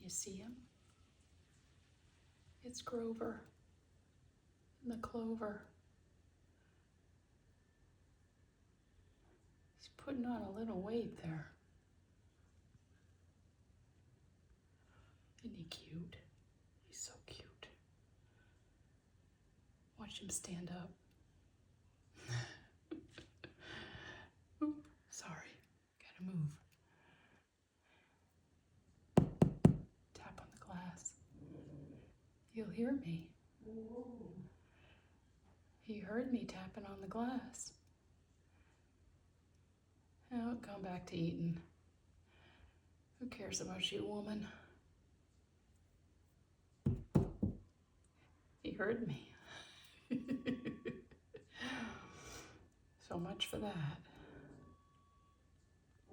you see him? It's Grover and the clover. He's putting on a little weight there. Isn't he cute? He's so cute. Watch him stand up. Oop, sorry, gotta move. Tap on the glass. He'll hear me. He heard me tapping on the glass. Oh, come back to eating. Who cares about you, woman? He heard me. So much for that.